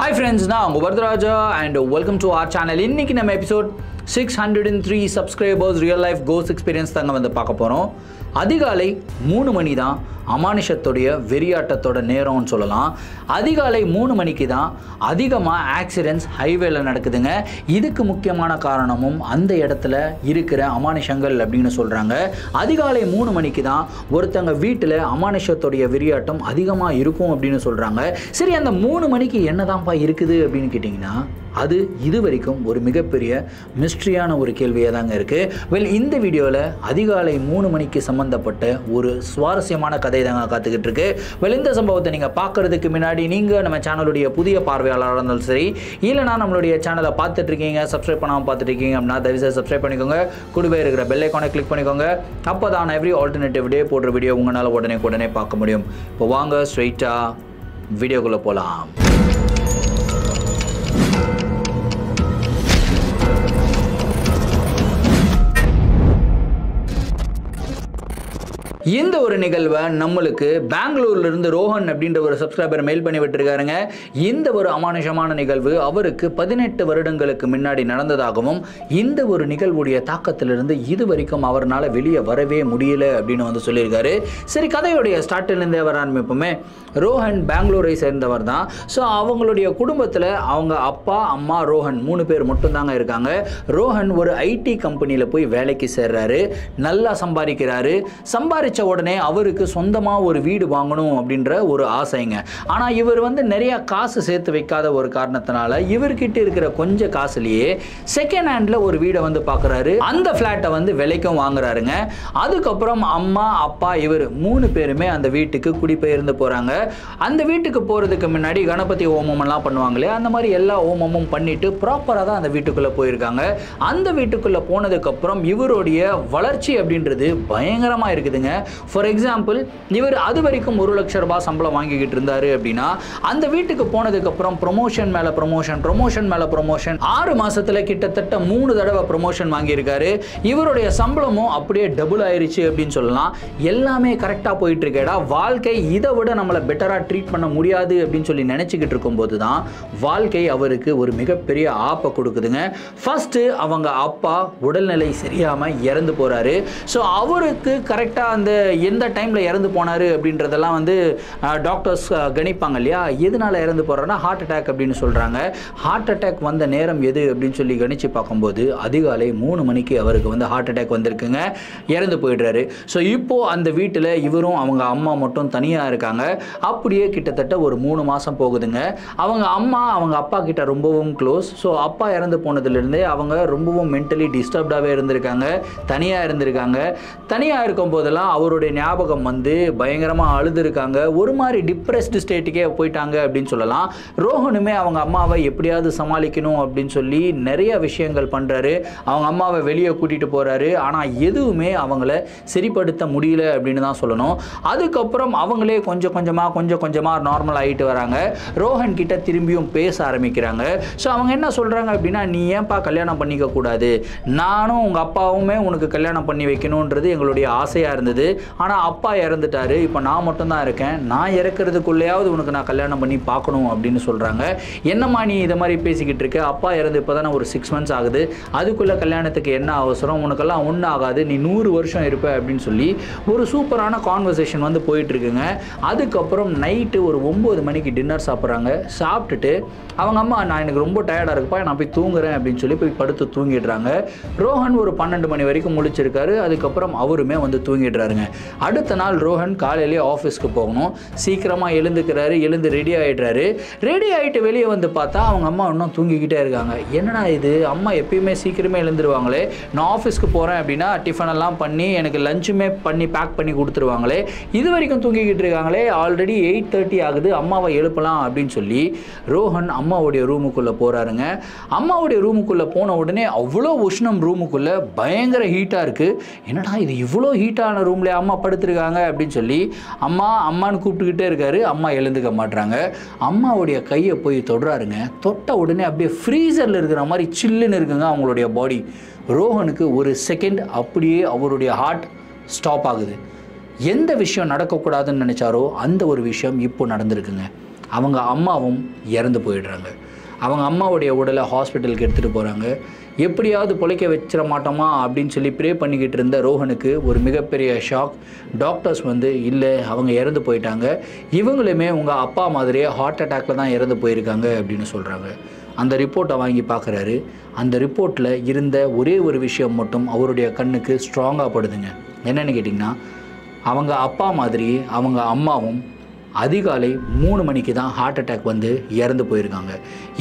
Hi friends, நான் உங்க Varadaraja and welcome to our channel. இன்னைக்கு நம்ம episode 603 subscribers real life ghost experience தாங்க வந்து பார்க்க போறோம். அதிகாலை 3 மணி தான் அமானுஷத்துடைய வெறியாட்டத்தோட நேரம்னு சொல்லலாம். அதிகாலை 3 மணிக்கு தான் அதிகமாக ஆக்சிடென்ட்ஸ் ஹைவேல நடக்குதுங்க. இதுக்கு முக்கியமான காரணமும் அந்த இடத்துல இருக்கிற அமானுஷங்கள் அப்படின்னு சொல்கிறாங்க. அதிகாலை 3 மணிக்கு தான் ஒருத்தங்க வீட்டில் அமானுஷத்துடைய வெறியாட்டம் அதிகமாக இருக்கும் அப்படின்னு சொல்கிறாங்க. சரி, அந்த 3 மணிக்கு என்னதான்ப்பா இருக்குது அப்படின்னு கேட்டிங்கன்னா, அது இது வரைக்கும் ஒரு மிகப்பெரிய மிஸ்ட்ரியான ஒரு கேள்வியாக தாங்க இருக்குது. இந்த வீடியோவில் அதிகாலை 3 மணிக்கு சம்மந்தப்பட்ட ஒரு சுவாரஸ்யமான கதை தாங்க காத்துக்கிட்டு இருக்கு. இந்த சம்பவத்தை நீங்கள் பார்க்கறதுக்கு முன்னாடி நீங்கள் நம்ம சேனலுடைய புதிய பார்வையாளராக இருந்தாலும் சரி, இல்லைனா நம்மளுடைய சேனலை பார்த்துட்டு இருக்கீங்க, சப்ஸ்கிரைப் பண்ணாமல் பார்த்துட்டு இருக்கீங்க அப்படின்னா தயவுசெய்து சப்ஸ்கிரைப் பண்ணிக்கோங்க. கூடவே இருக்கிற பெல் ஐக்கானை கிளிக் பண்ணிக்கோங்க. அப்போ தான் எவ்ரி ஆல்டர்னேட்டிவ் டே போடுற வீடியோ உங்களால் உடனே பார்க்க முடியும். இப்போ வாங்க ஸ்ட்ரெயிட்டாக வீடியோக்குள்ளே போகலாம். இந்த ஒரு நிகழ்வை நம்மளுக்கு பெங்களூர்லேருந்து ரோஹன் அப்படின்ற ஒரு சப்ஸ்கிரைபர் மெயில் பண்ணி விட்டுருக்காருங்க. இந்த ஒரு அமானுஷமான நிகழ்வு அவருக்கு 18 வருடங்களுக்கு முன்னாடி நடந்ததாகவும், இந்த ஒரு நிகழ்வுடைய தாக்கத்திலிருந்து இது வரைக்கும் அவரால் வெளியே வரவே முடியல அப்படின்னு வந்து சொல்லியிருக்காரு. சரி, கதையுடைய ஸ்டார்டிலிருந்தே வர ஆரம்பிப்போமே. ரோஹன் பெங்களூரை சேர்ந்தவர் தான். ஸோ அவங்களுடைய குடும்பத்தில் அவங்க அப்பா, அம்மா, ரோஹன் 3 பேர் மட்டும்தாங்க இருக்காங்க. ரோஹன் ஒரு ஐடி கம்பெனியில் போய் வேலைக்கு சேர்றாரு. நல்லா சம்பாதிக்கிறாரு. சம்பாதிச்ச உடனே அவருக்கு சொந்தமாக ஒரு வீடு வாங்கணும் அப்படின்ற ஒரு ஆசைங்க. ஆனால் இவர் வந்து நிறைய காசு சேர்த்து வைக்காத ஒரு காரணத்தினால இவர்கிட்ட இருக்கிற கொஞ்சம் காசுலேயே செகண்ட் ஹேண்டில் ஒரு வீடை வந்து பார்க்குறாரு. அந்த ஃப்ளாட்டை வந்து விலைக்கும் வாங்குறாருங்க. அதுக்கப்புறம் அம்மா, அப்பா, இவர் 3 பேருமே அந்த வீட்டுக்கு குடிபெயர்ந்து போகிறாங்க. அந்த வீட்டுக்கு போகிறதுக்கு முன்னாடி கணபதி ஹோமம்லாம் பண்ணுவாங்களே, அந்த மாதிரி எல்லா ஹோமமும் பண்ணிட்டு ப்ராப்பராக தான் அந்த வீட்டுக்குள்ளே போயிருக்காங்க. அந்த வீட்டுக்குள்ளே போனதுக்கப்புறம் இவருடைய வளர்ச்சி அப்படின்றது பயங்கரமாக இருக்குதுங்க. ஃபார் எக்ஸாம்பிள், இவர் அது வரைக்கும் 1 லட்சம் ரூபாய் சம்பளம் வாங்கிக்கிட்டு இருந்தாரு அப்படின்னா, அந்த வீட்டுக்கு போனதுக்கப்புறம் ப்ரொமோஷன் மேலே ப்ரொமோஷன் 6 மாசத்துல கிட்டத்தட்ட 3 தடவை ப்ரொமோஷன் வாங்கியிருக்காரு. இவருடைய சம்பளமும் அப்படியே டபுள் ஆயிருச்சு அப்படின்னு சொல்லலாம். எல்லாமே கரெக்டாக போயிட்டு இருக்கேடா, வாழ்க்கை இதை விட நம்மளை பெட்டராக ட்ரீட் பண்ண முடியாது அப்படின்னு சொல்லி நினச்சிக்கிட்டு இருக்கும்போது தான் வாழ்க்கை அவருக்கு ஒரு மிகப்பெரிய ஆப்பை கொடுக்குதுங்க. ஃபர்ஸ்ட் அவங்க அப்பா உடல்நிலை சரியாமல் இறந்து போகிறாரு. ஸோ அவருக்கு கரெக்டாக அந்த எந்த டைமில் இறந்து போனார் அப்படின்றதெல்லாம் வந்து டாக்டர்ஸ் கணிப்பாங்க இல்லையா. எதனால் இறந்து போகிறாருன்னா ஹார்ட் அட்டாக் அப்படின்னு சொல்கிறாங்க. ஹார்ட் அட்டாக் வந்த நேரம் எது அப்படின்னு சொல்லி கணிச்சு பார்க்கும்போது அதிகாலை 3 மணிக்கு அவருக்கு வந்து ஹார்ட் அட்டாக் வந்திருக்குங்க. இறந்து போயிடுறாரு. ஸோ இப்போது அந்த வீட்டில் இவரும் அவங்க அம்மா மட்டும் தனியாக இருக்காங்க. அப்படியே கிட்டத்தட்ட ஒரு 3 மாதம் போகுதுங்க. அவங்க அம்மா அவங்க அப்பா கிட்ட ரொம்பவும் க்ளோஸ். ஸோ அப்பா இறந்து போனதுலேருந்தே அவங்க ரொம்பவும் மென்டலி டிஸ்டர்ப்டாகவே இருந்திருக்காங்க. தனியாக இருந்திருக்காங்க. தனியாக இருக்கும் போதெல்லாம் அவருடைய ஞாபகம் வந்து பயங்கரமாக அழுதுருக்காங்க. ஒரு மாதிரி டிப்ரெஸ்டு ஸ்டேட்டுக்கே போயிட்டாங்க அப்படின்னு சொல்லலாம். ரோஹனுமே அவங்க அம்மாவை எப்படியாவது சமாளிக்கணும் அப்படின்னு சொல்லி நிறைய விஷயங்கள் பண்ணுறாரு. அவங்க அம்மாவை வெளியே கூட்டிகிட்டு போகிறாரு. ஆனால் எதுவுமே அவங்கள சரிப்படுத்த முடியல அப்படின்னு தான் சொல்லணும். அதுக்கப்புறம் அவங்களே கொஞ்சம் கொஞ்சமாக நார்மல் ஆகிட்டு வராங்க. ரோஹன் கிட்ட திரும்பியும் பேச ஆரம்பிக்கிறாங்க. ஸோ அவங்க என்ன சொல்கிறாங்க அப்படின்னா, நீ ஏன்பா கல்யாணம் பண்ணிக்க கூடாது, நானும் உங்கள் அப்பாவுமே உனக்கு கல்யாணம் பண்ணி வைக்கணுன்றது எங்களுடைய ஆசையாக இருந்தது. ஆனால் அப்பா இறந்துட்டாரு, இப்போ நான் மட்டும்தான் இருக்கேன். நான் இறக்கிறதுக்குள்ளேயாவது உனக்கு நான் கல்யாணம் பண்ணி பார்க்கணும் அப்படின்னு சொல்கிறாங்க. என்னம்மா நீ இதை மாதிரி பேசிக்கிட்டு இருக்க, அப்பா இறந்து இப்போ தானே ஒரு 6 months ஆகுது, அதுக்குள்ளே கல்யாணத்துக்கு என்ன அவசரம், உனக்கெல்லாம் ஒன்றும் ஆகாது, நீ 100 வருஷம் இருப்ப அப்படின்னு சொல்லி ஒரு சூப்பரான கான்வர்சேஷன் வந்து போயிட்டுருக்குங்க. அதுக்கப்புறம் நைட்டு ஒரு 9 மணிக்கு டின்னர் சாப்பிட்றாங்க. சாப்பிட்டுட்டு அவங்க அம்மா, நான் எனக்கு ரொம்ப டயர்டாக இருக்குப்பா, நான் போய் தூங்குறேன் அப்படின்னு சொல்லி போய் படுத்து தூங்கிடுறாங்க. ரோஹன் ஒரு 12 மணி வரைக்கும் முழிச்சிருக்காரு. அதுக்கப்புறம் அவருமே வந்து தூங்கிடுறாருங்க. அடுத்த நாள் ரோஹன் காலையிலேயே ஆஃபீஸ்க்கு போகணும். சீக்கிரமாக எழுந்துக்கிறாரு. எழுந்து ரெடி ஆகிடுறாரு. ரெடி ஆகிட்டு வெளியே வந்து பார்த்தா அவங்க அம்மா இன்னும் தூங்கிக்கிட்டே இருக்காங்க. என்னடா இது, அம்மா எப்பயுமே சீக்கிரமே எழுந்துருவாங்களே, நான் ஆஃபீஸ்க்கு போகிறேன் அப்படின்னா டிஃபன் எல்லாம் பண்ணி எனக்கு லஞ்சுமே பண்ணி பேக் பண்ணி கொடுத்துருவாங்களே, இது வரைக்கும் தூங்கிக்கிட்டு இருக்காங்களே, ஆல்ரெடி 8:30 ஆகுது, அம்மாவை எழுப்பலாம் அப்படின்னு சொல்லி ரோஹன் அம்மாவுடைய ரூமுக்குள்ளே போகிறாருங்க. அம்மாவுடைய ரூமுக்குள்ளே போன உடனே அவ்வளோ உஷ்ணம் ரூமுக்குள்ளே பயங்கர ஹீட்டாக இருக்குது. என்னடா இது இவ்வளோ ஹீட்டான ரூம்லேயே அம்மா படுத்துருக்காங்க அப்படின்னு சொல்லி அம்மான்னு கூப்பிட்டுக்கிட்டே இருக்காரு. அம்மா எழுந்துக்க மாட்டாங்க. அம்மாவுடைய கையை போய் தொடுறாருங்க. தொட்ட உடனே அப்படியே ஃப்ரீசரில் இருக்கிற மாதிரி சில்லுன்னு இருக்குங்க அவங்களுடைய பாடி. ரோஹனுக்கு ஒரு செகண்ட் அப்படியே அவருடைய ஹார்ட் ஸ்டாப் ஆகுது. எந்த விஷயம் நடக்கக்கூடாதுன்னு நினச்சாரோ அந்த ஒரு விஷயம் இப்போ நடந்திருக்குங்க. அவங்க அம்மாவும் இறந்து போயிடுறாங்க. அவங்க அம்மாவுடைய உடலை ஹாஸ்பிட்டலுக்கு எடுத்துகிட்டு போகிறாங்க. எப்படியாவது பொழைக்க வச்சிட மாட்டோமா அப்படின்னு சொல்லி ப்ரே பண்ணிக்கிட்டு இருந்த ரோஹனுக்கு ஒரு மிகப்பெரிய ஷாக். டாக்டர்ஸ் வந்து இல்லை, அவங்க இறந்து போயிட்டாங்க, இவங்களுமே உங்கள் அப்பா மாதிரியே ஹார்ட் அட்டாக்கில் தான் இறந்து போயிருக்காங்க அப்படின்னு சொல்கிறாங்க. அந்த ரிப்போர்ட்டை வாங்கி பார்க்குறாரு. அந்த ரிப்போர்ட்டில் இருந்த ஒரே ஒரு விஷயம் மட்டும் அவருடைய கண்ணுக்கு ஸ்ட்ராங்காக படுதுங்க. என்னென்னு கேட்டிங்கன்னா, அவங்க அப்பா மாதிரி அவங்க அம்மாவும் அதிகாலை 3 மணிக்கு தான் ஹார்ட் அட்டாக் வந்து இறந்து போயிருக்காங்க.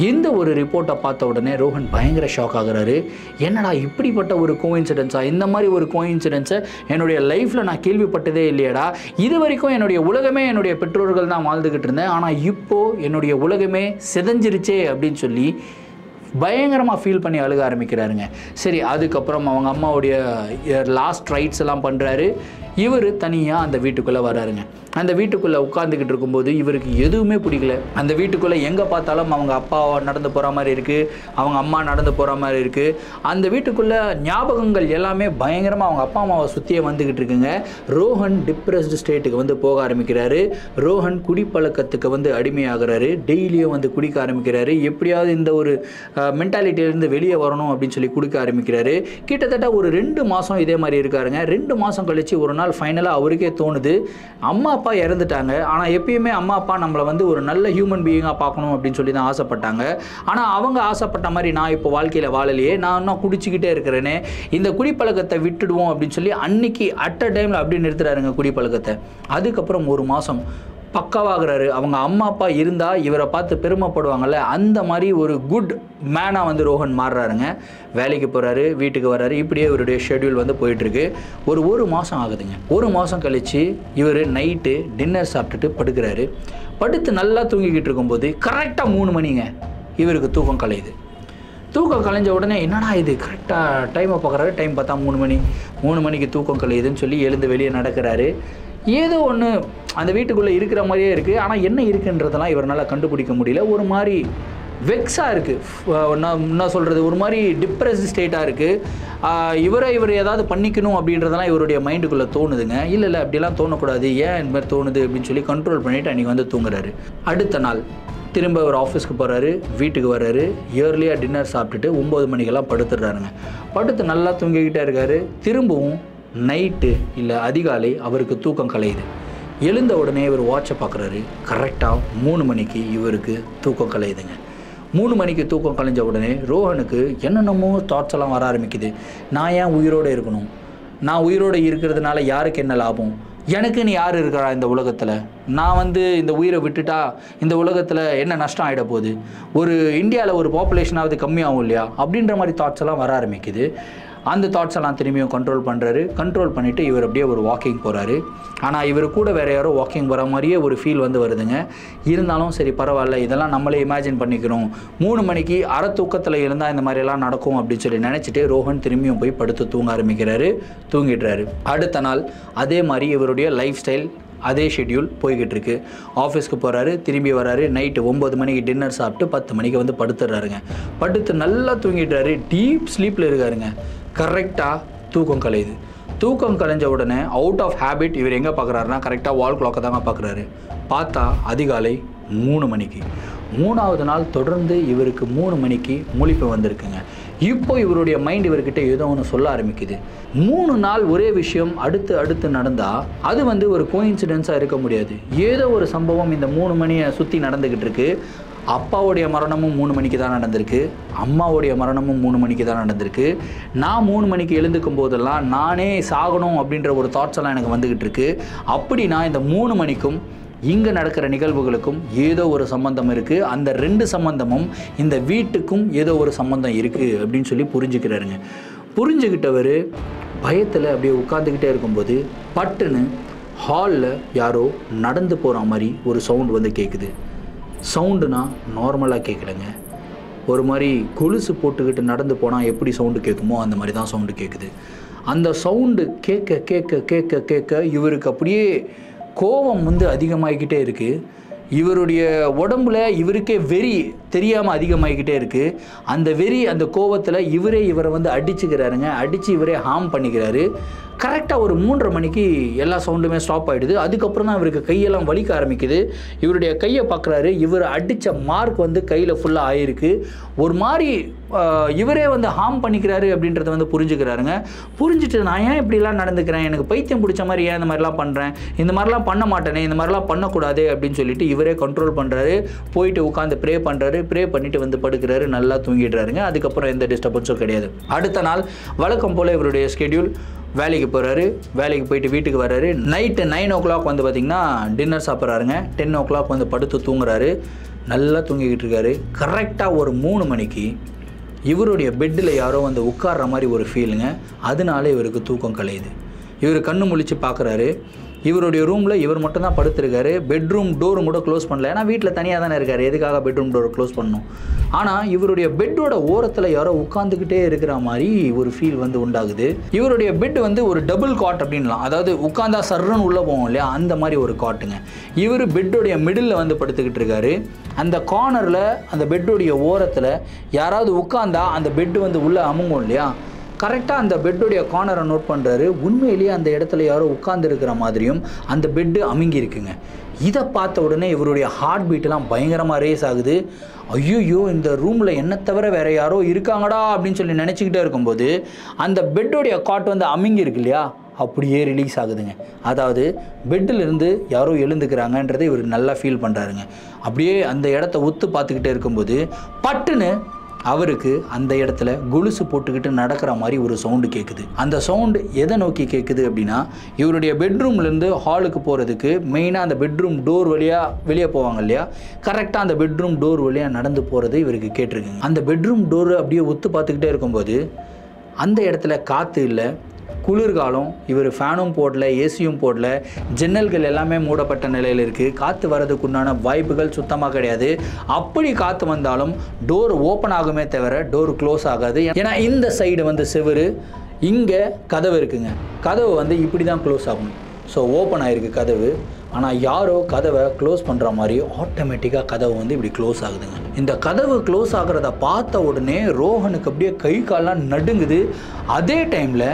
இந்த ஒரு ரிப்போர்ட்டை பார்த்த உடனே ரோஹன் பயங்கர ஷாக் ஆகுறாரு. என்னடா இப்படிப்பட்ட ஒரு கோஇன்சிடென்ஸா, இந்த மாதிரி ஒரு கோஇன்சிடென்ஸை என்னுடைய லைஃப்பில் நான் கேள்விப்பட்டதே இல்லையடா. இது வரைக்கும் என்னுடைய உலகமே என்னுடைய பெற்றோர்கள் தான் வாழ்ந்துக்கிட்டு இருந்தேன், ஆனால் இப்போது என்னுடைய உலகமே சிதைஞ்சிருச்சே அப்படின்னு சொல்லி பயங்கரமாக ஃபீல் பண்ணி அழுக ஆரம்பிக்கிறாருங்க. சரி, அதுக்கப்புறம் அவங்க அம்மாவுடைய லாஸ்ட் ரைட்ஸ் எல்லாம் பண்ணுறாரு. இவர் தனியாக அந்த வீட்டுக்குள்ளே வராருங்க. அந்த வீட்டுக்குள்ளே உட்காந்துக்கிட்டு இருக்கும்போது இவருக்கு எதுவுமே பிடிக்கல. அந்த வீட்டுக்குள்ளே எங்கே பார்த்தாலும் அவங்க அப்பா நடந்து போகிற மாதிரி இருக்குது, அவங்க அம்மா நடந்து போகிற மாதிரி இருக்குது. அந்த வீட்டுக்குள்ளே ஞாபகங்கள் எல்லாமே பயங்கரமாக அவங்க அப்பா அம்மாவை சுற்றியே வந்துக்கிட்டு இருக்குங்க. ரோஹன் டிப்ரெஸ்டு ஸ்டேட்டுக்கு வந்து போக ஆரம்பிக்கிறாரு. ரோஹன் குடிப்பழக்கத்துக்கு வந்து அடிமையாகிறாரு. டெய்லியும் வந்து குடிக்க ஆரம்பிக்கிறாரு. எப்படியாவது இந்த ஒரு மென்டாலிட்டியிலேருந்து வெளியே வரணும் அப்படின்னு சொல்லி குடிக்க ஆரம்பிக்கிறாரு. கிட்டத்தட்ட ஒரு 2 மாதம் இதே மாதிரி இருக்காருங்க. 2 மாதம் கழித்து ஒரு நாள் ஃபைனலாக அவருக்கே தோணுது, அம்மா அப்பா இறந்துட்டாங்க, ஆனால் எப்பயுமே அம்மா அப்பா நம்மளை வந்து ஒரு நல்ல ஹியூமன் பீயிங்காக பார்க்கணும் அப்படின்னு சொல்லி தான் ஆசைப்பட்டாங்க. ஆனால் அவங்க ஆசைப்பட்ட மாதிரி நான் இப்போ வாழ்க்கையில் வாழலையே, நான் இன்னும் குடிச்சிக்கிட்டே இருக்கிறேனே, இந்த குடிப்பழக்கத்தை விட்டுடுவோம் அப்படின்னு சொல்லி அன்னைக்கு அட் அ டைமில் அப்படி நிறுத்துறாருங்க குடிப்பழக்கத்தை. அதுக்கப்புறம் 1 மாதம் பக்காவாகிறாரு. அவங்க அம்மா அப்பா இருந்தால் இவரை பார்த்து பெருமைப்படுவாங்கள்ல, அந்த மாதிரி ஒரு குட் மேனாக வந்து ரோஹன் மாறுறாருங்க. வேலைக்கு போகிறாரு, வீட்டுக்கு வர்றாரு. இப்படியே இவருடைய ஷெட்யூல் வந்து போயிட்டுருக்கு. ஒரு மாதம் ஆகுதுங்க. 1 மாதம் கழித்து இவர் நைட்டு டின்னர் சாப்பிட்டுட்டு படுக்கிறாரு. படுத்து நல்லா தூங்கிக்கிட்டு இருக்கும்போது கரெக்டாக 3 மணிங்க இவருக்கு தூக்கம் கலையுது. தூக்கம் கலைஞ்ச உடனே என்னடா இது கரெக்டாக டைமை பார்க்குறாரு. டைம் பார்த்தா 3 மணிக்கு தூக்கம் கலையுதுன்னு சொல்லி எழுந்து வெளியே நடக்கிறாரு. ஏதோ ஒன்று அந்த வீட்டுக்குள்ளே இருக்கிற மாதிரியே இருக்குது, ஆனால் என்ன இருக்குன்றதெல்லாம் இவரால் கண்டுபிடிக்க முடியல. ஒரு மாதிரி வெக்ஸாக இருக்குது, நான் சொல்கிறது ஒரு மாதிரி டிப்ரெஸ்டு ஸ்டேட்டாக இருக்குது. இவர் ஏதாவது பண்ணிக்கணும் அப்படின்றதெல்லாம் இவருடைய மைண்டுக்குள்ளே தோணுதுங்க. இல்லை அப்படிலாம் தோணக்கூடாது, ஏன் இந்த மாதிரி தோணுது அப்படின்னு சொல்லி கண்ட்ரோல் பண்ணிவிட்டு அன்றைக்கி வந்து தூங்குறாரு. அடுத்த நாள் திரும்ப ஒரு ஆஃபீஸ்க்கு போகிறாரு, வீட்டுக்கு வர்றாரு. இயர்லியாக டின்னர் சாப்பிட்டுட்டு 9 மணிக்கெல்லாம் படுத்துடுறாருங்க. படுத்து நல்லா தூங்கிக்கிட்டே இருக்காரு. திரும்பவும் நைட்டு இல்லை அதிகாலை அவருக்கு தூக்கம் கலையுது. எழுந்த உடனே இவர் வாட்சை பார்க்குறாரு. கரெக்டாக 3 மணிக்கு இவருக்கு தூக்கம் கலையுதுங்க. 3 மணிக்கு தூக்கம் கலைஞ்ச உடனே ரோஹனுக்கு என்னென்னமோ தாட்ஸ் எல்லாம் வர ஆரம்பிக்குது. நான் ஏன் உயிரோடு இருக்கணும், நான் உயிரோடு இருக்கிறதுனால யாருக்கு என்ன லாபம், எனக்குன்னு யார் இருக்கிறா இந்த உலகத்தில், நான் வந்து இந்த உயிரை விட்டுட்டா இந்த உலகத்தில் என்ன நஷ்டம் ஆகிட போகுது, ஒரு இந்தியாவில் ஒரு பாப்புலேஷனாவது கம்மியாகும் இல்லையா அப்படின்ற மாதிரி தாட்ஸ் எல்லாம் வர ஆரம்பிக்குது. அந்த தாட்ஸ் எல்லாம் திரும்பியும் கண்ட்ரோல் பண்ணுறாரு. கண்ட்ரோல் பண்ணிவிட்டு இவர் அப்படியே ஒரு வாக்கிங் போகிறாரு. ஆனால் இவர் கூட வேறு யாரோ வாக்கிங் போகிற மாதிரியே ஒரு ஃபீல் வந்து வருதுங்க. இருந்தாலும் சரி பரவாயில்ல, இதெல்லாம் நம்மளே இமேஜின் பண்ணிக்கிறோம், 3 மணிக்கு அரை தூக்கத்தில் இருந்தால் இந்த மாதிரியெல்லாம் நடக்கும் அப்படின்னு சொல்லி நினச்சிட்டு ரோஹன் திரும்பியும் போய் படுத்து தூங்க ஆரம்பிக்கிறாரு. தூங்கிடுறாரு. அடுத்த நாள் அதே மாதிரி இவருடைய லைஃப் ஸ்டைல் அதே ஷெட்யூல் போய்கிட்டு இருக்கு. ஆஃபீஸ்க்கு போகிறாரு, திரும்பி வராரு. நைட்டு 9 மணிக்கு டின்னர் சாப்பிட்டு 10 மணிக்கு வந்து படுத்துடுறாருங்க. படுத்து நல்லா தூங்கிடுறாரு. டீப் ஸ்லீப்பில் இருக்காருங்க. கரெக்டாக தூக்கம் கலையுது. தூக்கம் கலைஞ்ச உடனே அவுட் ஆஃப் ஹேபிட் இவர் எங்கே பார்க்குறாருன்னா கரெக்டாக வால் கிளாக்கை தாங்க பார்க்குறாரு. பார்த்தா அதிகாலை 3 மணிக்கு. 3வது நாள் தொடர்ந்து இவருக்கு 3 மணிக்கு முழிப்பு வந்திருக்குங்க. இப்போ இவருடைய மைண்ட் இவர்கிட்ட ஏதோ ஒன்று சொல்ல ஆரம்பிக்குது. 3 நாள் ஒரே விஷயம் அடுத்து நடந்தால் அது வந்து ஒரு கோஇன்சிடென்ஸாக இருக்க முடியாது. ஏதோ ஒரு சம்பவம் இந்த 3 மணியை சுற்றி நடந்துக்கிட்டு இருக்கு. அப்பாவுடைய மரணமும் 3 மணிக்கு தான் நடந்திருக்கு, அம்மாவுடைய மரணமும் 3 மணிக்கு தான் நடந்திருக்கு. நான் 3 மணிக்கு எழுந்துக்கும் போதெல்லாம் நானே சாகணும் அப்படின்ற ஒரு தாட்ஸ் எல்லாம் எனக்கு வந்துக்கிட்டு இருக்கு. அப்படி நான் இந்த 3 மணிக்கும் இங்கே நடக்கிற நிகழ்வுகளுக்கும் ஏதோ ஒரு சம்பந்தம் இருக்குது, அந்த 2 சம்பந்தமும் இந்த வீட்டுக்கும் ஏதோ ஒரு சம்பந்தம் இருக்குது அப்படின்னு சொல்லி புரிஞ்சுக்கிறாருங்க. புரிஞ்சுக்கிட்டவர் பயத்தில் அப்படியே உட்காந்துக்கிட்டே இருக்கும்போது பட்டுன்னு ஹாலில் யாரோ நடந்து போகிற மாதிரி ஒரு சவுண்ட் வந்து கேட்குது. சவுண்டுனா நார்மலாக கேட்கலைங்க, ஒரு மாதிரி கொலுசு போட்டுக்கிட்டு நடந்து போனால் எப்படி சவுண்டு கேட்குமோ அந்த மாதிரி தான் சவுண்டு கேட்குது. அந்த சவுண்டு கேட்க கேட்க கேட்க கேட்க இவருக்கு அப்படியே கோபம் வந்து அதிகமாகிக்கிட்டே இருக்குது. இவருடைய உடம்புல இவருக்கே வெறி தெரியாமல் அதிகமாகிக்கிட்டே இருக்குது. அந்த வெறி அந்த கோபத்தில் இவரை வந்து அடிச்சுக்கிறாருங்க. அடித்து இவரே ஹார்ம் பண்ணிக்கிறாரு. கரெக்டாக ஒரு 3:30 மணிக்கு எல்லா சவுண்டுமே ஸ்டாப் ஆகிடுது. அதுக்கப்புறம் தான் இவருக்கு கையெல்லாம் வலிக்க ஆரம்பிக்குது. இவருடைய கையை பார்க்குறாரு, இவர் அடித்த மார்க் வந்து கையில் ஃபுல்லாக ஆகிருக்கு. ஒரு மாதிரி இவரே வந்து ஹார்ம் பண்ணிக்கிறாரு அப்படின்றத வந்து புரிஞ்சுக்கிறாருங்க. புரிஞ்சுட்டு நான் ஏன் இப்படிலாம் நடந்துக்கிறேன், எனக்கு பைத்தியம் பிடிச்ச மாதிரி ஏன் இந்த மாதிரிலாம் பண்ணுறேன், இந்த மாதிரிலாம் பண்ண மாட்டேனே, இந்த மாதிரிலாம் பண்ணக்கூடாது அப்படின்னு சொல்லிட்டு இவரே கண்ட்ரோல் பண்ணுறாரு. போயிட்டு உட்காந்து ப்ரே பண்ணுறாரு. ப்ரே பண்ணிவிட்டு வந்து படுக்கிறாரு. நல்லா தூங்கிடுறாருங்க. அதுக்கப்புறம் எந்த டிஸ்டர்பன்ஸும் கிடையாது. அடுத்த நாள் வழக்கம் போல் இவருடைய ஸ்கெடியூல், வேலைக்கு போகிறாரு. வேலைக்கு போயிட்டு வீட்டுக்கு வர்றாரு. நைட்டு 9 o'clock வந்து பார்த்திங்கன்னா டின்னர் சாப்பிட்றாருங்க. 10 o'clock வந்து படுத்து தூங்குறாரு. நல்லா தூங்கிக்கிட்டு இருக்காரு. கரெக்டாக ஒரு 3 மணிக்கு இவருடைய பெட்டில் யாரோ வந்து உட்கார்ற மாதிரி ஒரு ஃபீலுங்க. அதனால இவருக்கு தூக்கம் கலையுது. இவர் கண்ணு முழிச்சு பார்க்குறாரு. இவருடைய ரூமில் இவர் மட்டும் தான் படுத்திருக்காரு. பெட்ரூம் டோரும் கூட க்ளோஸ் பண்ணல. ஏன்னா வீட்டில் தனியாக தானே இருக்கார், எதுக்காக பெட்ரூம் டோரை க்ளோஸ் பண்ணணும். ஆனால் இவருடைய பெட்டோட ஓரத்தில் யாரோ உட்காந்துக்கிட்டே இருக்கிற மாதிரி ஒரு ஃபீல் வந்து உண்டாகுது. இவருடைய பெட் வந்து ஒரு டபுள் காட் அப்படின்லாம், அதாவது உட்காந்தா சர்றன்னு உள்ளே போவோம் இல்லையா, அந்த மாதிரி ஒரு காட்டுங்க. இவர் பெட்டோடைய மிடில் வந்து படுத்துக்கிட்டு இருக்காரு. அந்த கார்னரில் அந்த பெட்டோடைய ஓரத்தில் யாராவது உட்காந்தா அந்த பெட்டு வந்து உள்ளே அமுங்கும் இல்லையா, கரெக்டாக அந்த பெட்டோடைய கார்னரை நோட் பண்ணுறாரு. உண்மையிலேயே அந்த இடத்துல யாரோ உட்கார்ந்துருக்கிற மாதிரியும் அந்த பெட்டு அமுங்கி இருக்குங்க. இதை பார்த்த உடனே இவருடைய ஹார்ட் பீட்டெல்லாம் பயங்கரமாக ரேஸ் ஆகுது. ஐயோ, இந்த ரூமில் என்ன தவிர வேறு யாரோ இருக்காங்கடா அப்படின்னு சொல்லி நினச்சிக்கிட்டே இருக்கும்போது அந்த பெட்டோடைய காட் வந்து அமுங்கி இருக்கு இல்லையா, அப்படியே ரிலீஸ் ஆகுதுங்க. அதாவது பெட்டிலிருந்து யாரோ எழுந்துக்கிறாங்கன்றதை இவர் நல்லா ஃபீல் பண்ணுறாருங்க. அப்படியே அந்த இடத்த உத்து பார்த்துக்கிட்டே இருக்கும்போது பட்டுன்னு அவருக்கு அந்த இடத்துல கொலுசு போட்டுக்கிட்டு நடக்கிற மாதிரி ஒரு சவுண்டு கேட்குது. அந்த சவுண்டு எதை நோக்கி கேட்குது அப்படின்னா, இவருடைய பெட்ரூம்லேருந்து ஹாலுக்கு போகிறதுக்கு மெயினாக அந்த பெட்ரூம் டோர் வழியாக வெளியே போவாங்க இல்லையா, கரெக்டாக அந்த பெட்ரூம் டோர் வழியாக நடந்து போகிறது இவருக்கு கேட்டிருக்குங்க. அந்த பெட்ரூம் டோர் அப்படியே ஒத்து பார்த்துக்கிட்டே இருக்கும்போது அந்த இடத்துல காற்று இல்லை, குளிர்காலம், இவர் ஃபேனும் போடல, ஏசியும் போடல, ஜன்னல்கள் எல்லாமே மூடப்பட்ட நிலையில் இருக்குது. காற்று வர்றதுக்குண்டான வாய்ப்புகள் சுத்தமாக கிடையாது. அப்படி காற்று வந்தாலும் டோர் ஓப்பன் ஆகுமே தவிர டோர் க்ளோஸ் ஆகாது. ஏன்னா இந்த சைடு வந்து செவுரு, இங்கே கதவு இருக்குங்க. கதவு வந்து இப்படி தான் க்ளோஸ் ஆகும். ஸோ ஓப்பன் ஆகிருக்கு கதவு. ஆனால் யாரோ கதவை க்ளோஸ் பண்ணுற மாதிரி ஆட்டோமேட்டிக்காக கதவு வந்து இப்படி க்ளோஸ் ஆகுதுங்க. இந்த கதவு க்ளோஸ் ஆகிறத பார்த்த உடனே ரோஹனுக்கு அப்படியே கை கால்லாம் நடுங்குது. அதே டைமில்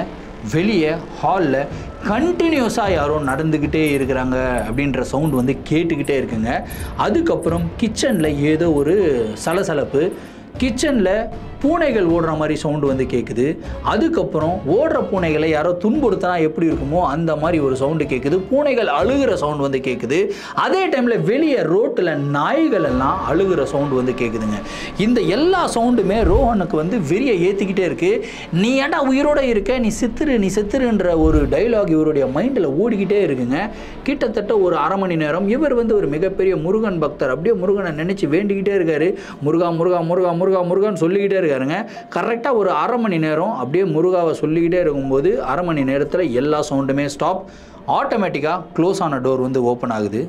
வெளியே ஹாலில் கண்டினியூஸாக யாரோ நடந்துக்கிட்டே இருக்கிறாங்க அப்படின்ற சவுண்டு வந்து கேட்டுக்கிட்டே இருக்குங்க. அதுக்கப்புறம் கிச்சனில் ஏதோ ஒரு சலசலப்பு, கிச்சனில் பூனைகள் ஓடுற மாதிரி சவுண்டு வந்து கேட்குது. அதுக்கப்புறம் ஓடுற பூனைகளை யாரோ துன்புறுத்தினா எப்படி இருக்குமோ அந்த மாதிரி ஒரு சவுண்டு கேட்குது. பூனைகள் அழுகிற சவுண்டு வந்து கேட்குது. அதே டைமில் வெளியே ரோட்டில் நாய்கள் எல்லாம் அழுகிற சவுண்டு வந்து கேட்குதுங்க. இந்த எல்லா சவுண்டுமே ரோஹனுக்கு வந்து வெறியை ஏற்றிக்கிட்டே இருக்குது. நீ ஏன்டா உயிரோட இருக்க, நீ செத்துருன்ற ஒரு டைலாக் இவருடைய மைண்டில் ஓடிக்கிட்டே இருக்குங்க. கிட்டத்தட்ட ஒரு அரை மணி நேரம் இவர் வந்து ஒரு மிகப்பெரிய முருகன் பக்தர். அப்படியே முருகனை நினச்சி வேண்டிக்கிட்டே இருக்காரு. முருகா முருகா முருகா முருகா முருகான்னு சொல்லிக்கிட்டே இருக்காருங்க. கரெக்டாக ஒரு அரை மணி நேரம் அப்படியே முருகாவை சொல்லிக்கிட்டே இருக்கும்போது அரை மணி நேரத்தில் எல்லா சவுண்டுமே ஸ்டாப். ஆட்டோமேட்டிக்காக க்ளோஸ் ஆன டோர் வந்து ஓப்பன் ஆகுது.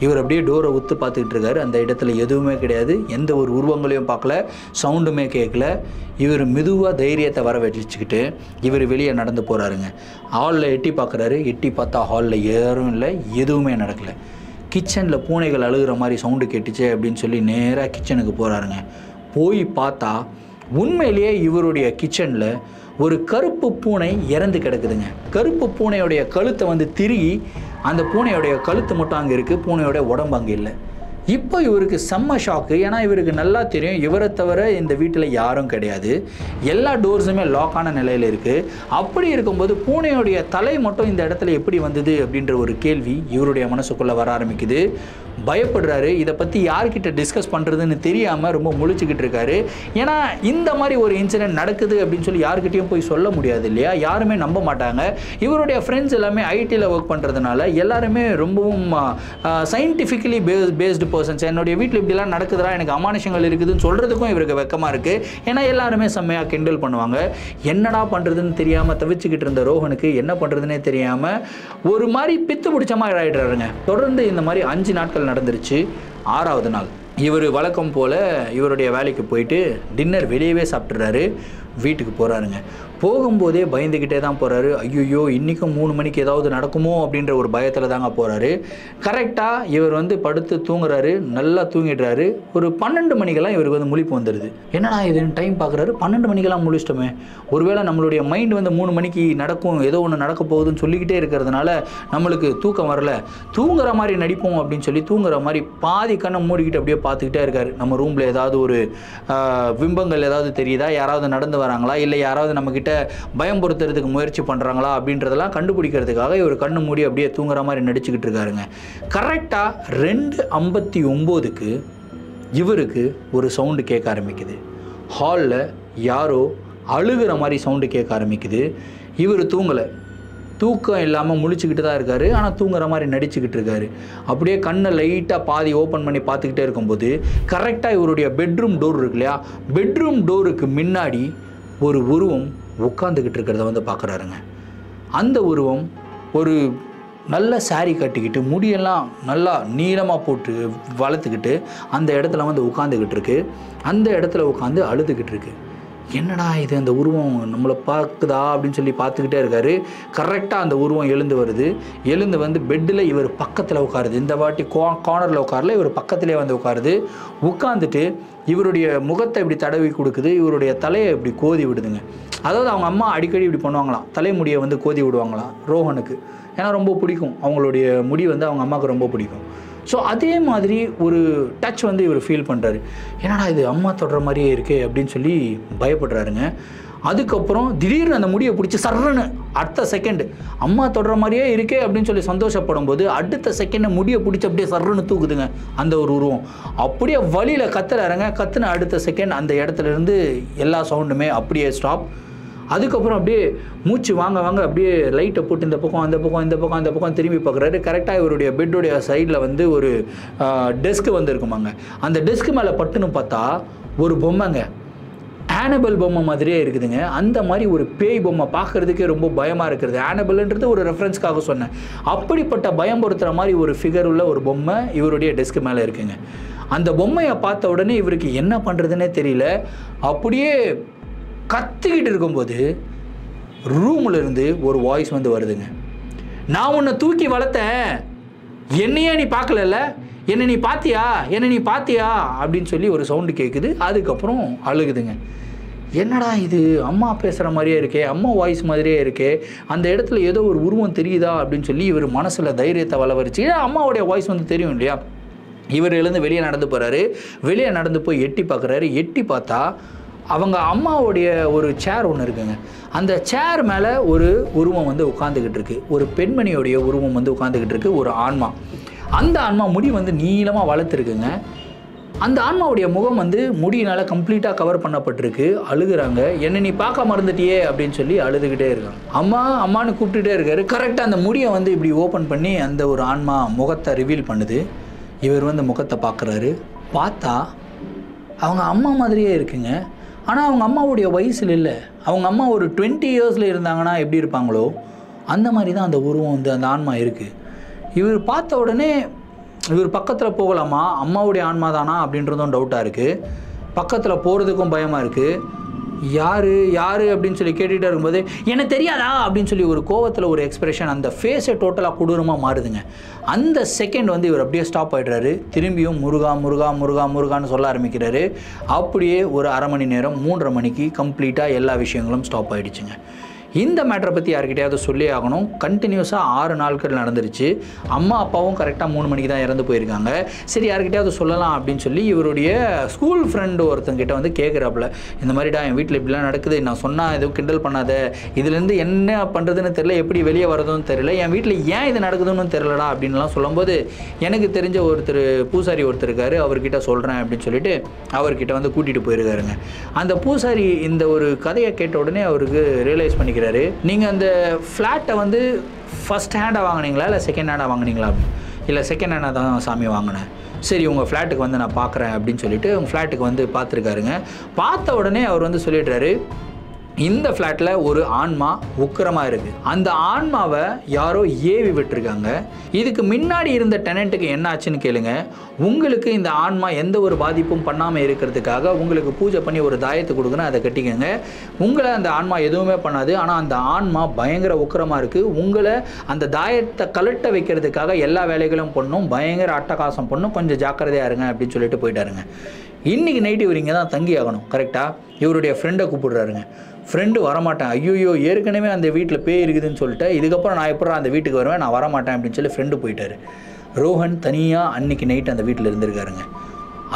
இவர் அப்படியே டோரை உத்து பார்த்துக்கிட்டு இருக்காரு. அந்த இடத்துல எதுவுமே கிடையாது. எந்த ஒரு உருவங்களையும் பார்க்கல, சவுண்டுமே கேட்கல. இவர் மெதுவாக தைரியத்தை வர வச்சுக்கிட்டு இவர் வெளியே நடந்து போகிறாருங்க. ஹாலில் எட்டி பார்க்குறாரு. எட்டி பார்த்தா ஹாலில் யாரும் இல்லை, எதுவுமே நடக்கலை. கிச்சனில் பூனைகள் அழுகிற மாதிரி சவுண்டு கேட்டுச்சு அப்படின்னு சொல்லி நேராக கிச்சனுக்கு போகிறாருங்க. போய் பார்த்தா உண்மையிலேயே இவருடைய கிச்சனில் ஒரு கருப்பு பூனை இறந்து கிடக்குதுங்க. கருப்பு பூனையோடைய கழுத்தை வந்து திருகி அந்த பூனையோடைய கழுத்து மட்டும் அங்கே இருக்குது, பூனையோட உடம்பு அங்கே இல்லை. இப்போ இவருக்கு செம்ம ஷாக்கு. ஏன்னா இவருக்கு நல்லா தெரியும் இவரை தவிர இந்த வீட்டில் யாரும் கிடையாது, எல்லா டோர்ஸுமே லாக்கான நிலையில் இருக்குது. அப்படி இருக்கும்போது பூனையோடைய தலை மட்டும் இந்த இடத்துல எப்படி வந்தது அப்படின்ற ஒரு கேள்வி இவருடைய மனசுக்குள்ளே வர ஆரம்பிக்குது. பயப்படுறாரு. இதை பற்றி யார்கிட்ட டிஸ்கஸ் பண்ணுறதுன்னு தெரியாமல் ரொம்ப முழிச்சுக்கிட்டு இருக்காரு. ஏன்னா இந்த மாதிரி ஒரு இன்சிடென்ட் நடக்குது அப்படின்னு சொல்லி யார்கிட்டையும் போய் சொல்ல முடியாது இல்லையா, யாருமே நம்ப மாட்டாங்க. இவருடைய ஃப்ரெண்ட்ஸ் எல்லாமே ஐடியில் ஒர்க் பண்ணுறதுனால எல்லாருமே ரொம்பவும் சயின்டிஃபிக்கலி பேஸ்டு பர்சன்ஸ். என்னுடைய வீட்டில் இப்படிலாம் நடக்குதுடா, எனக்கு அமானுஷங்கள் இருக்குதுன்னு சொல்கிறதுக்கும் இவருக்கு வெக்கமாக இருக்குது. ஏன்னா எல்லாருமே செம்மையாக கிண்டல் பண்ணுவாங்க. என்னடா பண்ணுறதுன்னு தெரியாமல் தவிச்சுக்கிட்டு இருந்த ரோஹனுக்கு என்ன பண்ணுறதுனே தெரியாமல் ஒரு மாதிரி பித்து பிடிச்ச மாதிரி ஆகிடுறாருங்க. தொடர்ந்து இந்த மாதிரி 5 நாட்கள் நடந்துருச்சு. 6வது நாள் இவர் வழக்கம் போல் இவருடைய வேலைக்கு போயிட்டு டின்னர் வெளியவே சாப்பிட்றாரு. வீட்டுக்கு போகிறாருங்க. போகும்போதே பயந்துக்கிட்டே தான் போகிறாரு. ஐயோ இன்றைக்கும் 3 மணிக்கு ஏதாவது நடக்குமோ அப்படின்ற ஒரு பயத்தில் தாங்க போகிறாரு. கரெக்டாக இவர் வந்து படுத்து தூங்குறாரு, நல்லா தூங்கிடுறாரு. ஒரு 12 மணிக்கெல்லாம் இவருக்கு வந்து முழிப்பு வந்துடுது. என்னடா இதுன்னு டைம் பார்க்குறாரு, 12 மணிக்கெல்லாம் முழிச்சிட்டோமே, ஒருவேளை நம்மளுடைய மைண்ட் வந்து 3 மணிக்கு நடக்கும், ஏதோ ஒன்று நடக்க போகுதுன்னு சொல்லிக்கிட்டே இருக்கிறதுனால நம்மளுக்கு தூக்கம் வரல, தூங்குற மாதிரி நடிப்போம் அப்படின்னு சொல்லி தூங்குற மாதிரி பாதி கண்ணை மூடிக்கிட்டு அப்படியே பார்த்துக்கிட்டே இருக்காரு. நம்ம ரூமில் ஏதாவது ஒரு பிம்பங்கள் ஏதாவது தெரியுதா, யாராவது நடந்து வராங்களா, இல்லை யாராவது நம்மக்கிட்ட பயம் பொறுத்துறதுக்கு முயற்சி பண்ணுறாங்களா அப்படின்றதெல்லாம் கண்டுபிடிக்கிறதுக்காக இவர் கண்ணு மூடி அப்படியே தூங்குற மாதிரி நடிச்சுக்கிட்டு இருக்காருங்க. கரெக்டாக 2:59க்கு இவருக்கு ஒரு சவுண்டு கேட்க ஆரம்பிக்குது. ஹாலில் யாரோ அழுகிற மாதிரி சவுண்டு கேட்க ஆரம்பிக்குது. இவர் தூங்கலை, தூக்கம் இல்லாமல் முழிச்சுக்கிட்டு தான் இருக்காரு, ஆனால் தூங்குற மாதிரி நடிச்சுக்கிட்டு இருக்காரு. அப்படியே கண்ணை லைட்டாக பாதி ஓப்பன் பண்ணி பார்த்துக்கிட்டே இருக்கும்போது கரெக்டாக இவருடைய பெட்ரூம் டோர் இருக்கு இல்லையா, பெட்ரூம் டோருக்கு முன்னாடி ஒரு உருவம் உட்காந்துக்கிட்டு இருக்கிறத வந்து பார்க்குறாருங்க. அந்த உருவம் ஒரு நல்ல சாரி கட்டிக்கிட்டு முடியெல்லாம் நல்லா நீளமாக போட்டு வளர்த்துக்கிட்டு அந்த இடத்துல வந்து உட்காந்துக்கிட்டு இருக்கு. அந்த இடத்துல உட்காந்து அழுதுகிட்டு இருக்கு. என்னடா இது, அந்த உருவம் நம்மளை பார்க்குதா அப்படின்னு சொல்லி பார்த்துக்கிட்டே இருக்காரு. கரெக்டாக அந்த உருவம் எழுந்து வருது. எழுந்து வந்து பெட்டில் இவர் பக்கத்தில் உட்காருது. இந்த வாட்டி கார்னரில் உட்காரல, இவர் பக்கத்திலே வந்து உட்காருது. உட்காந்துட்டு இவருடைய முகத்தை இப்படி தடவி கொடுக்குது, இவருடைய தலையை இப்படி கோதி விடுதுங்க. அதாவது அவங்க அம்மா அடிக்கடி இப்படி பண்ணுவாங்களாம், தலைமுடியை வந்து கோதி விடுவாங்களாம் ரோஹனுக்கு. ஏன்னா ரொம்ப பிடிக்கும், அவங்களுடைய முடி வந்து அவங்க அம்மாவுக்கு ரொம்ப பிடிக்கும். ஸோ அதே மாதிரி ஒரு டச் வந்து இவர் ஃபீல் பண்ணுறாரு. என்னடா இது அம்மா தொடுற மாதிரியே இருக்கே அப்படின்னு சொல்லி பயப்படுறாருங்க. அதுக்கப்புறம் திடீர்னு அந்த முடியை பிடிச்சி சர்றன்னு அடுத்த செகண்டு அம்மா தொடுற மாதிரியே இருக்கே அப்படின்னு சொல்லி சந்தோஷப்படும் போது அடுத்த செகண்டை முடியை பிடிச்சி அப்படியே சர்றன்னு தூக்குதுங்க அந்த ஒரு உருவம். அப்படியே வழியில் கத்துறாருங்க. கத்துன அடுத்த செகண்ட் அந்த இடத்துல இருந்து எல்லா சவுண்டுமே அப்படியே ஸ்டாப். அதுக்கப்புறம் அப்படியே மூச்சு வாங்க அப்படியே லைட்டை போட்டு இந்த பக்கம் அந்த பக்கம் இந்த பக்கம் அந்த பக்கம் திரும்பி பார்க்குறாரு. கரெக்டாக இவருடைய பெட்டுடைய சைடில் வந்து ஒரு டெஸ்க்கு வந்து இருக்குமாங்க. அந்த டெஸ்க்கு மேலே பட்டுன்னு பார்த்தா ஒரு பொம்மைங்க, ஆனபல் பொம்மை மாதிரியே இருக்குதுங்க. அந்த மாதிரி ஒரு பேய் பொம்மை பார்க்குறதுக்கே ரொம்ப பயமாக இருக்கிறது. ஆனபல்ன்றது ஒரு ரெஃபரன்ஸ்க்காக சொன்னேன். அப்படிப்பட்ட பயம் பொறுத்துற மாதிரி ஒரு ஃபிகர் உள்ள ஒரு பொம்மை இவருடைய டெஸ்க்கு மேலே இருக்குங்க. அந்த பொம்மையை பார்த்த உடனே இவருக்கு என்ன பண்ணுறதுன்னே தெரியல. அப்படியே கத்திக்கிட்டு இருக்கும்போது ரூமில் இருந்து ஒரு வாய்ஸ் வந்து வருதுங்க. நான் உன்னை தூக்கி வளர்த்தேன், என்னையே நீ பார்க்கலல்ல, என்னை நீ பார்த்தியா அப்படின்னு சொல்லி ஒரு சவுண்டு கேட்குது. அதுக்கப்புறம் அழுகுதுங்க. என்னடா இது அம்மா பேசுகிற மாதிரியே இருக்கே, அம்மா வாய்ஸ் மாதிரியே இருக்கே, அந்த இடத்துல ஏதோ ஒரு உருவம் தெரியுதா அப்படின்னு சொல்லி இவர் மனசில் தைரியத்தை வளவரிச்சு, அம்மாவுடைய வாய்ஸ் வந்து தெரியும் இல்லையா. இவர் எழுந்து வெளியே நடந்து போகிறாரு. வெளியே நடந்து போய் எட்டி பார்க்குறாரு. எட்டி பார்த்தா அவங்க அம்மாவுடைய ஒரு சேர் ஒன்று இருக்குங்க. அந்த சேர் மேலே ஒரு உருவம் வந்து உட்காந்துக்கிட்டு இருக்கு. ஒரு பெண்மணியோடைய உருவம் வந்து உட்காந்துக்கிட்டு இருக்கு, ஒரு ஆன்மா. அந்த ஆன்மா முடி வந்து நீளமாக வளர்த்துருக்குங்க. அந்த ஆன்மாவுடைய முகம் வந்து முடியினால் கம்ப்ளீட்டாக கவர் பண்ணப்பட்டிருக்கு. அழுகுறாங்க. என்னை நீ பார்க்க மறந்துட்டியே அப்படின்னு சொல்லி அழுதுகிட்டே இருக்காங்க. அம்மான்னு கூப்பிட்டுட்டே இருக்காரு. கரெக்டாக அந்த முடியை வந்து இப்படி ஓப்பன் பண்ணி அந்த ஒரு ஆன்மா முகத்தை ரிவீல் பண்ணுது. இவர் வந்து முகத்தை பார்க்குறாரு. பார்த்தா அவங்க அம்மா மாதிரியே இருக்குங்க. ஆனால் அவங்க அம்மாவுடைய வயசில் இல்லை. அவங்க அம்மா ஒரு 20 இயர்ஸில் இருந்தாங்கன்னா எப்படி இருப்பாங்களோ அந்த மாதிரி தான் அந்த உருவம் வந்து அந்த ஆன்மா இருக்குது. இவர் பார்த்த உடனே இவர் பக்கத்தில் போகலாமா, அம்மாவுடைய ஆன்மா தானா அப்படின்றதும் டவுட்டாக இருக்குது. பக்கத்தில் போகிறதுக்கும் பயமாக இருக்குது. யார் அப்படின்னு சொல்லி கேட்டுகிட்டே இருக்கும்போது எனக்கு தெரியாதா அப்படின்னு சொல்லி ஒரு கோவத்தில் ஒரு எக்ஸ்பிரஷன், அந்த ஃபேஸை டோட்டலாக கொடூரமாக மாறுதுங்க. அந்த செகண்ட் வந்து இவர் அப்படியே ஸ்டாப் ஆகிடுறாரு. திரும்பியும் முருகான்னு சொல்ல ஆரம்பிக்கிறாரு. அப்படியே ஒரு அரை மணி நேரம் 3:30 மணிக்கு கம்ப்ளீட்டாக எல்லா விஷயங்களும் ஸ்டாப் ஆகிடுச்சுங்க. இந்த மேட்டரை பற்றி யார்கிட்டையாவது சொல்லி ஆகணும். கண்டினியூஸாக 6 நாட்கள் நடந்துருச்சு. அம்மா அப்பாவும் கரெக்டாக 3 மணிக்கு தான் இறந்து போயிருக்காங்க. சரி யார்கிட்டையாவது சொல்லலாம் அப்படின்னு சொல்லி இவருடைய ஸ்கூல் ஃப்ரெண்டு ஒருத்தங்கிட்ட வந்து கேட்குறாப்புல, இந்த மாதிரிடா என் வீட்டில் இப்படிலாம் நடக்குது, நான் சொன்னால் எதுவும் கிண்டல் பண்ணாத, இதுலேருந்து என்ன பண்ணுறதுன்னு தெரில, எப்படி வெளியே வரதுன்னு தெரியல, என் வீட்டில் ஏன் இது நடக்குதுன்னு தெரிலடா அப்படின்லாம் சொல்லும்போது எனக்கு தெரிஞ்ச ஒருத்தர் பூசாரி ஒருத்தர் இருக்காரு, அவர்கிட்ட சொல்கிறேன் அப்படின்னு சொல்லிட்டு அவர்கிட்ட வந்து கூட்டிகிட்டு போயிருக்காருங்க. அந்த பூசாரி இந்த ஒரு கதையை கேட்ட உடனே அவருக்கு ரியலைஸ் பண்ணிக்க, நீங்கள் அந்த ஃப்ளாட்டை வந்து ஃபஸ்ட் ஹேண்டாக வாங்கினீங்களா இல்லை செகண்ட் ஹேண்டாக வாங்கினீங்களா அப்படின்னு. இல்லை செகண்ட் ஹேண்டாக தான் சாமி வாங்கினேன். சரி உங்கள் ஃப்ளாட்டுக்கு வந்து நான் பார்க்குறேன் அப்படின்னு சொல்லிட்டு உங்கள் ஃப்ளாட்டுக்கு வந்து பார்த்துருக்காருங்க. பார்த்த உடனே அவர் வந்து சொல்லிடுறாரு, இந்த ஃப்ளாட்டில் ஒரு ஆன்மா உக்கிரமாக இருக்குது. அந்த ஆன்மாவை யாரோ ஏவி விட்டுருக்காங்க. இதுக்கு முன்னாடி இருந்த டெனண்ட்டுக்கு என்ன ஆச்சுன்னு கேளுங்க. உங்களுக்கு இந்த ஆன்மா எந்த ஒரு பாதிப்பும் பண்ணாமல் இருக்கிறதுக்காக உங்களுக்கு பூஜை பண்ணி ஒரு தாயத்தை கொடுக்குறேன், அதை கட்டிக்கங்க. உங்களை அந்த ஆன்மா எதுவுமே பண்ணாது. ஆனால் அந்த ஆன்மா பயங்கர உக்கிரமாக இருக்குது. உங்களை அந்த தாயத்தை கலட்ட வைக்கிறதுக்காக எல்லா வேலைகளும் பண்ணும், பயங்கர அட்டகாசம் பண்ணும், கொஞ்சம் ஜாக்கிரதையாக இருங்க அப்படின்னு சொல்லிட்டு போயிட்டாருங்க. இன்றைக்கி நைட்டு இவர் இங்கே தான் தங்கி ஆகணும். கரெக்டாக இவருடைய ஃப்ரெண்டை கூப்பிடுறாருங்க. ஃப்ரெண்டு வரமாட்டேன், ஐயோ ஏற்கனவே அந்த வீட்டில் பேய் இருக்குதுன்னு சொல்லிட்டு இதுக்கப்புறம் நான் எப்போ அந்த வீட்டுக்கு வருவேன், நான் வரமாட்டேன் அப்படின்னு சொல்லி ஃப்ரெண்டு போயிட்டார். ரோஹன் தனியாக அன்றைக்கி நைட்டு அந்த வீட்டில் இருந்திருக்காருங்க.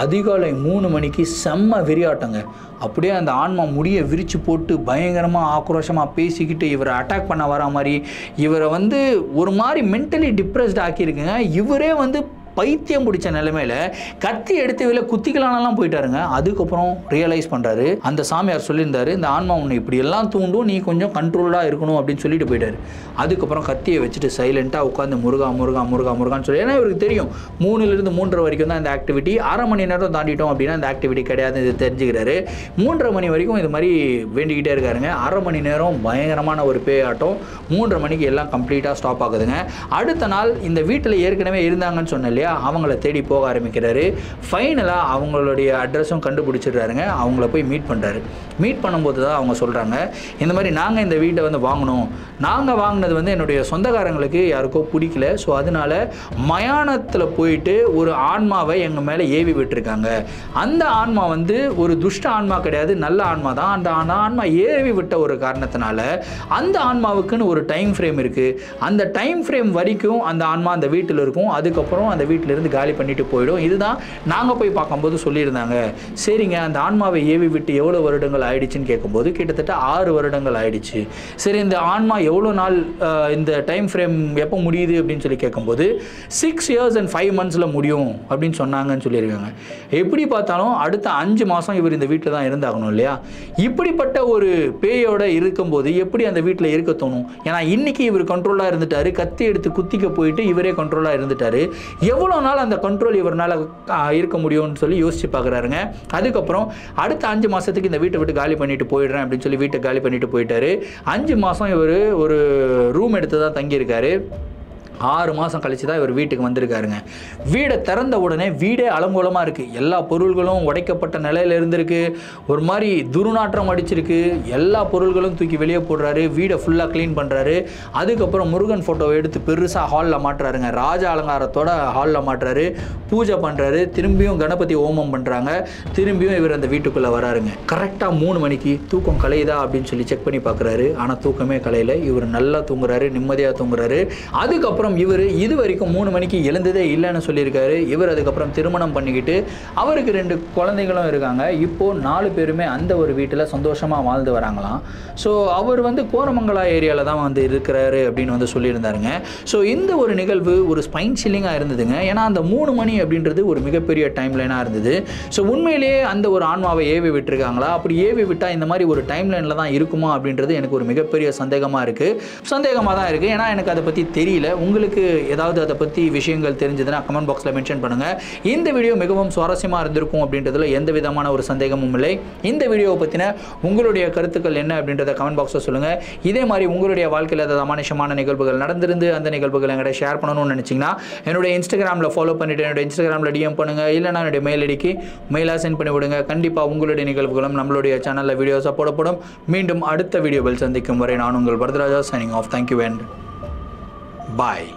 அதிகாலை 3 மணிக்கு செம்ம வெறியாட்டங்க. அப்படியே அந்த ஆன்மா முடியை விரித்து போட்டு பயங்கரமாக ஆக்ரோஷமாக பேசிக்கிட்டு இவரை அட்டாக் பண்ண வர மாதிரி, இவரை ஒரு மாதிரி மென்டலி டிப்ரெஸ்ட் ஆக்கியிருக்குங்க. இவரே பைத்தியம் பிடிச்ச நிலைமையில் கத்தி எடுத்து வெளில குத்திக்கலானெல்லாம் போயிட்டாருங்க. அதுக்கப்புறம் ரியலைஸ் பண்ணுறாரு, அந்த சாமியார் சொல்லியிருந்தாரு, இந்த ஆன்மா உன்னை இப்படி எல்லாம் தூண்டும், நீ கொஞ்சம் கண்ட்ரோலாக இருக்கணும் அப்படின்னு சொல்லிட்டு போயிட்டாரு. அதுக்கப்புறம் கத்தியை வச்சுட்டு சைலண்ட்டாக உட்காந்து முருகா முருகா முருகா முருகான்னு சொல்லி, ஏன்னா இவருக்கு தெரியும் 3லிருந்து 3:30 வரைக்கும் தான் இந்த ஆக்டிவிட்டி, 1/2 மணி நேரம் தாண்டிட்டோம் அப்படின்னா இந்த ஆக்டிவிட்டி கிடையாது, இது தெரிஞ்சுக்கிறாரு. 3:30 மணி வரைக்கும் இது மாதிரி வேண்டிக்கிட்டே இருக்காருங்க. 1/2 மணி நேரம் பயங்கரமான ஒரு பேயாட்டம். 3:30 மணிக்கு எல்லாம் கம்ப்ளீட்டாக ஸ்டாப் ஆகுதுங்க. அடுத்த நாள் இந்த வீட்டில் ஏற்கனவே இருந்தாங்கன்னு சொன்னேன், அவங்கள தேடி போக ஆரம்பிக்கிறாரு. ஃபைனலாக அவங்களுடைய அட்ரஸும் கண்டுபிடிச்சிடுறாருங்க. அவங்கள போய் மீட் பண்ணுறாரு. மீட் பண்ணும்போது தான் அவங்க சொல்கிறாங்க, இந்த மாதிரி நாங்கள் இந்த வீட்டை வாங்கினோம், நாங்கள் வாங்கினது என்னுடைய சொந்தக்காரங்களுக்கு யாருக்கோ பிடிக்கல, ஸோ அதனால மயானத்தில் போயிட்டு ஒரு ஆன்மாவை எங்கள் மேலே ஏவி விட்டுருக்காங்க. அந்த ஆன்மா ஒரு துஷ்ட ஆன்மா கிடையாது, நல்ல ஆன்மா தான். அந்த ஆன்மா ஏவி விட்ட ஒரு காரணத்தினால அந்த ஆன்மாவுக்குன்னு ஒரு டைம் ஃப்ரேம் இருக்குது. அந்த டைம் ஃப்ரேம் வரைக்கும் அந்த ஆன்மா அந்த வீட்டில் இருக்கும். அதுக்கப்புறம் அந்த வீட்டிலிருந்து காலி பண்ணிட்டு போயிடும். இதுதான் நாங்கள் போய் பார்க்கும்போது சொல்லியிருந்தாங்க. சரிங்க, அந்த ஆன்மாவை ஏவி விட்டு எவ்வளோ வருடங்கள் ஆயிடுச்சுன்னு கேட்கும்போது கிட்டத்தட்ட 6 வருடங்கள் ஆயிடுச்சு. சரி, இந்த ஆன்மா எவ்வளோ நாள் இந்த டைம் ஃப்ரேம் எப்போ முடியுது அப்படின்னு சொல்லி கேட்கும்போது 6 years and 5 months முடியும் அப்படின்னு சொன்னாங்கன்னு சொல்லியிருக்காங்க. எப்படி பார்த்தாலும் அடுத்த 5 மாதம் இவர் இந்த வீட்டில் தான் இருந்தாகணும் இல்லையா? இப்படிப்பட்ட ஒரு பேயோட இருக்கும்போது எப்படி அந்த வீட்டில் இருக்க தோணும்? ஏன்னா இன்னைக்கு இவர் கண்ட்ரோலாக இருந்துட்டாரு, கத்தி எடுத்து குத்திக்க போயிட்டு இவரே கண்ட்ரோலாக இருந்துட்டாரு. எவ்வளோ நாள் அந்த கண்ட்ரோல் இவரால் இருக்க முடியும்னு சொல்லி யோசிச்சு பார்க்குறாருங்க. அதுக்கப்புறம் அடுத்த 5 மாதத்துக்கு இந்த வீட்டை விட்டு காலி பண்ணிட்டு போயிடுறேன் அப்படின்னு சொல்லி வீட்டை காலி பண்ணிட்டு போயிட்டாரு. 5 மாதம் இவர் ஒரு ரூம் எடுத்து தான் தங்கியிருக்காரு. 6 மாதம் கழிச்சு தான் இவர் வீட்டுக்கு வந்திருக்காருங்க. வீடை திறந்த உடனே வீடே அலங்கோலமாக இருக்குது. எல்லா பொருள்களும் உடைக்கப்பட்ட நிலையில் இருந்திருக்கு. ஒரு மாதிரி துர்நாற்றம் அடிச்சிருக்கு. எல்லா பொருள்களும் தூக்கி வெளியே போடுறாரு. வீடை ஃபுல்லாக க்ளீன் பண்ணுறாரு. அதுக்கப்புறம் முருகன் ஃபோட்டோவை எடுத்து பெருசாக ஹாலில் மாட்டுறாருங்க. ராஜ அலங்காரத்தோட ஹாலில் மாட்டுறாரு. பூஜை பண்ணுறாரு. திரும்பியும் கணபதி ஹோமம் பண்ணுறாங்க. திரும்பியும் இவர் அந்த வீட்டுக்குள்ளே வராருங்க. கரெக்டாக 3 மணிக்கு தூக்கம் கலையுதா அப்படின்னு சொல்லி செக் பண்ணி பார்க்குறாரு. ஆனால் தூக்கமே கலையில. இவர் நல்லா தூங்குறாரு, நிம்மதியாக தூங்குறாரு. அதுக்கப்புறம் இவர் இது வரைக்கும் 3 மணிக்கு எழுந்ததே இல்லைன்னு சொல்லியிருக்காரு. இவர் அதுக்கப்புறம் திருமணம் பண்ணிக்கிட்டு அவருக்கு 2 குழந்தைகளும் இருக்காங்க. இப்போது 4 பேருமே அந்த ஒரு வீட்டில் சந்தோஷமாக வாழ்ந்து வராங்களாம். ஸோ அவர் கோரமங்கலா ஏரியாவில் தான் இருக்கிறாரு அப்படின்னு சொல்லியிருந்தாருங்க. ஸோ இந்த ஒரு நிகழ்வு ஒரு ஸ்பைன் சில்லிங்காக இருந்ததுங்க. ஏன்னா அந்த 3 மணி அப்படின்றது ஒரு மிகப்பெரிய டைம் லைனாக இருந்தது. ஸோ உண்மையிலேயே அந்த ஒரு ஆன்மாவை ஏவி விட்டுருக்காங்களா? அப்படி ஏவி விட்டால் இந்த மாதிரி ஒரு டைம் லைனில் தான் இருக்குமா அப்படின்றது எனக்கு ஒரு மிகப்பெரிய சந்தேகமாக தான் இருக்குது. ஏன்னா எனக்கு அதை பற்றி தெரியல. உங்களுக்கு ஏதாவது அதை பற்றி விஷயங்கள் தெரிஞ்சதுன்னா கமெண்ட் பாக்ஸில் மென்ஷன் பண்ணுங்கள். இந்த வீடியோ மிகவும் சுவாரஸ்யமாக இருந்திருக்கும் அப்படின்றதுல எந்த விதமான ஒரு சந்தேகமும் இல்லை. இந்த வீடியோவை பற்றின உங்களுடைய கருத்துக்கள் என்ன அப்படின்றத கமெண்ட் பாக்ஸில் சொல்லுங்கள். இதே மாதிரி உங்களுடைய வாழ்க்கையில் ஏதாவது அமானுஷமான நிகழ்வுகள் நடந்திருந்து அந்த நிகழ்வுகளை எங்கிட்ட ஷேர் பண்ணணும்னு நினச்சிங்கன்னா என்னுடைய இன்ஸ்டாகிராமில் ஃபாலோ பண்ணிவிட்டு என்னுடைய இன்ஸ்டாகிராமில் டிஎம் பண்ணுங்கள். இல்லைனா என்னுடைய மெயில் ஐடிக்கு மெயிலாக சென்ட் பண்ணி விடுங்க. கண்டிப்பாக உங்களுடைய நிகழ்வுகளும் நம்மளுடைய சேனலில் வீடியோஸாக போடப்படும். மீண்டும் அடுத்த வீடியோவில் சந்திக்கும் வரை நான் உங்கள் Varadaraja signing off. Thank you and bye.